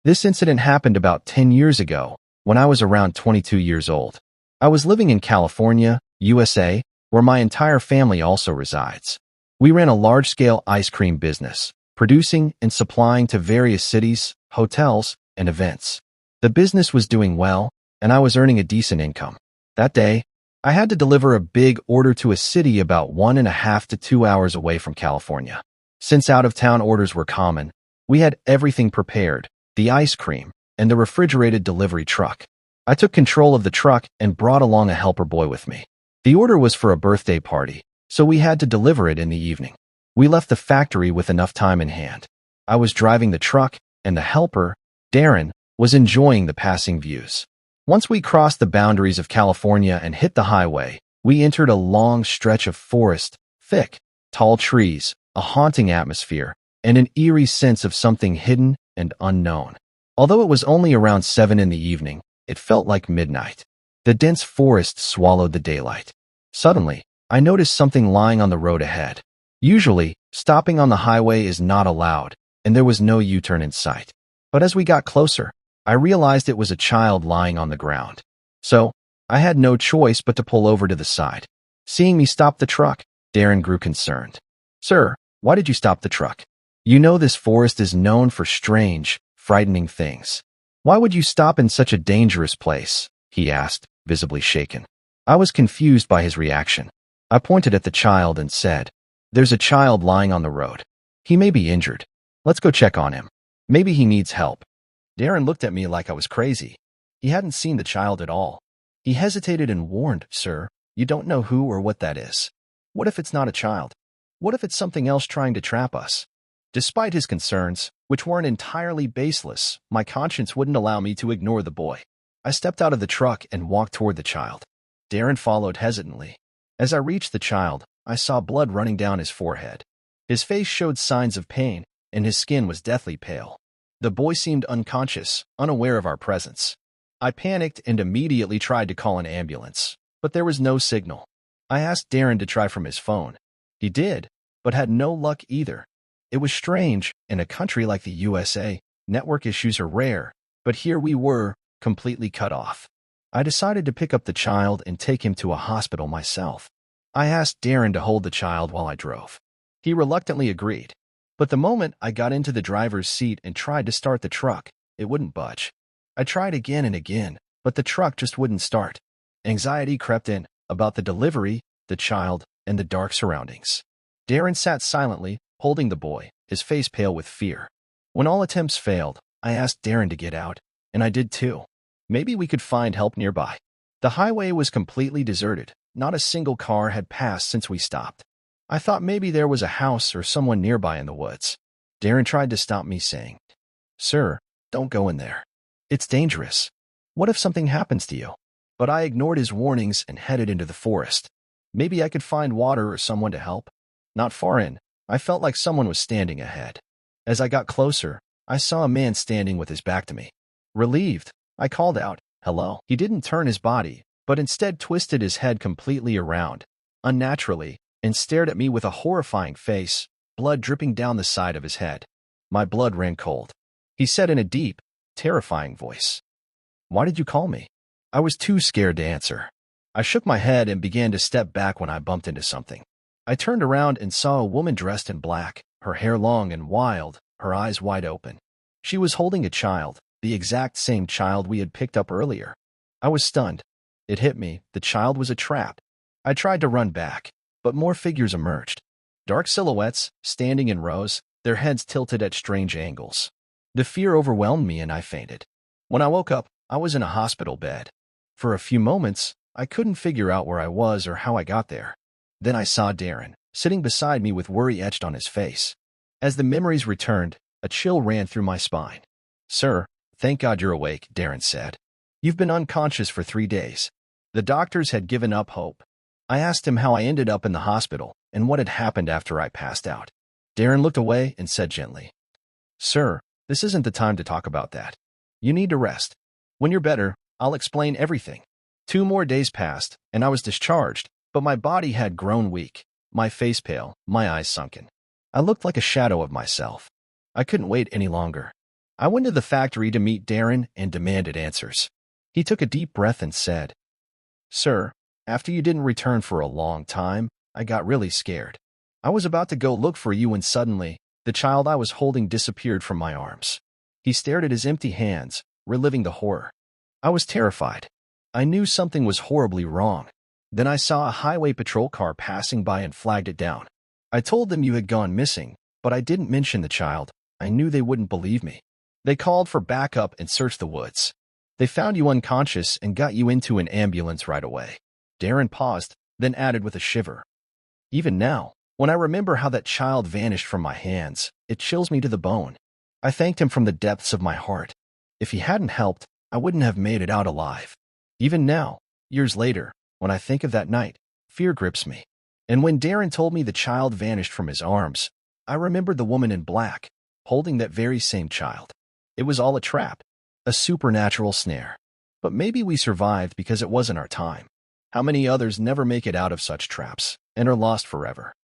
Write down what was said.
This incident happened about 10 years ago, when I was around 22 years old. I was living in California, USA, where my entire family also resides. We ran a large-scale ice cream business, producing and supplying to various cities, hotels, and events. The business was doing well, and I was earning a decent income. That day, I had to deliver a big order to a city about 1.5 to 2 hours away from California. Since out-of-town orders were common, we had everything prepared, the ice cream, and the refrigerated delivery truck. I took control of the truck and brought along a helper boy with me. The order was for a birthday party, so we had to deliver it in the evening. We left the factory with enough time in hand. I was driving the truck, and the helper, Darren, was enjoying the passing views. Once we crossed the boundaries of California and hit the highway, we entered a long stretch of forest, thick, tall trees, a haunting atmosphere, and an eerie sense of something hidden and unknown. Although it was only around 7 in the evening, it felt like midnight. The dense forest swallowed the daylight. Suddenly, I noticed something lying on the road ahead. Usually, stopping on the highway is not allowed, and there was no U-turn in sight. But as we got closer, I realized it was a child lying on the ground. So, I had no choice but to pull over to the side. Seeing me stop the truck, Darren grew concerned. "Sir, why did you stop the truck? You know this forest is known for strange, frightening things. Why would you stop in such a dangerous place?" he asked, visibly shaken. I was confused by his reaction. I pointed at the child and said, "There's a child lying on the road. He may be injured. Let's go check on him. Maybe he needs help." Darren looked at me like I was crazy. He hadn't seen the child at all. He hesitated and warned, "Sir, you don't know who or what that is. What if it's not a child? What if it's something else trying to trap us?" Despite his concerns, which weren't entirely baseless, my conscience wouldn't allow me to ignore the boy. I stepped out of the truck and walked toward the child. Darren followed hesitantly. As I reached the child, I saw blood running down his forehead. His face showed signs of pain, and his skin was deathly pale. The boy seemed unconscious, unaware of our presence. I panicked and immediately tried to call an ambulance, but there was no signal. I asked Darren to try from his phone. He did, but had no luck either. It was strange. In a country like the USA, network issues are rare, but here we were, completely cut off. I decided to pick up the child and take him to a hospital myself. I asked Darren to hold the child while I drove. He reluctantly agreed. But the moment I got into the driver's seat and tried to start the truck, it wouldn't budge. I tried again and again, but the truck just wouldn't start. Anxiety crept in about the delivery, the child, and the dark surroundings. Darren sat silently, holding the boy, his face pale with fear. When all attempts failed, I asked Darren to get out, and I did too. Maybe we could find help nearby. The highway was completely deserted. Not a single car had passed since we stopped. I thought maybe there was a house or someone nearby in the woods. Darren tried to stop me, saying, "Sir, don't go in there. It's dangerous. What if something happens to you?" But I ignored his warnings and headed into the forest. Maybe I could find water or someone to help. Not far in, I felt like someone was standing ahead. As I got closer, I saw a man standing with his back to me. Relieved, I called out, "Hello." He didn't turn his body, but instead twisted his head completely around, unnaturally, and stared at me with a horrifying face, blood dripping down the side of his head. My blood ran cold. He said in a deep, terrifying voice, "Why did you call me?" I was too scared to answer. I shook my head and began to step back when I bumped into something. I turned around and saw a woman dressed in black, her hair long and wild, her eyes wide open. She was holding a child, the exact same child we had picked up earlier. I was stunned. It hit me, the child was a trap. I tried to run back, but more figures emerged. Dark silhouettes, standing in rows, their heads tilted at strange angles. The fear overwhelmed me and I fainted. When I woke up, I was in a hospital bed. For a few moments, I couldn't figure out where I was or how I got there. Then I saw Darren, sitting beside me with worry etched on his face. As the memories returned, a chill ran through my spine. "Sir, thank God you're awake," Darren said. "You've been unconscious for 3 days." The doctors had given up hope. I asked him how I ended up in the hospital and what had happened after I passed out. Darren looked away and said gently, "Sir, this isn't the time to talk about that. You need to rest. When you're better, I'll explain everything." 2 more days passed, and I was discharged, but my body had grown weak, my face pale, my eyes sunken. I looked like a shadow of myself. I couldn't wait any longer. I went to the factory to meet Darren and demanded answers. He took a deep breath and said, "Sir, after you didn't return for a long time, I got really scared. I was about to go look for you when suddenly, the child I was holding disappeared from my arms." He stared at his empty hands, reliving the horror. I was terrified. I knew something was horribly wrong. Then I saw a highway patrol car passing by and flagged it down. I told them you had gone missing, but I didn't mention the child. I knew they wouldn't believe me. They called for backup and searched the woods. They found you unconscious and got you into an ambulance right away. Darren paused, then added with a shiver. Even now, when I remember how that child vanished from my hands, it chills me to the bone. I thanked him from the depths of my heart. If he hadn't helped, I wouldn't have made it out alive. Even now, years later, when I think of that night, fear grips me. And when Darren told me the child vanished from his arms, I remembered the woman in black, holding that very same child. It was all a trap, a supernatural snare. But maybe we survived because it wasn't our time. How many others never make it out of such traps and are lost forever?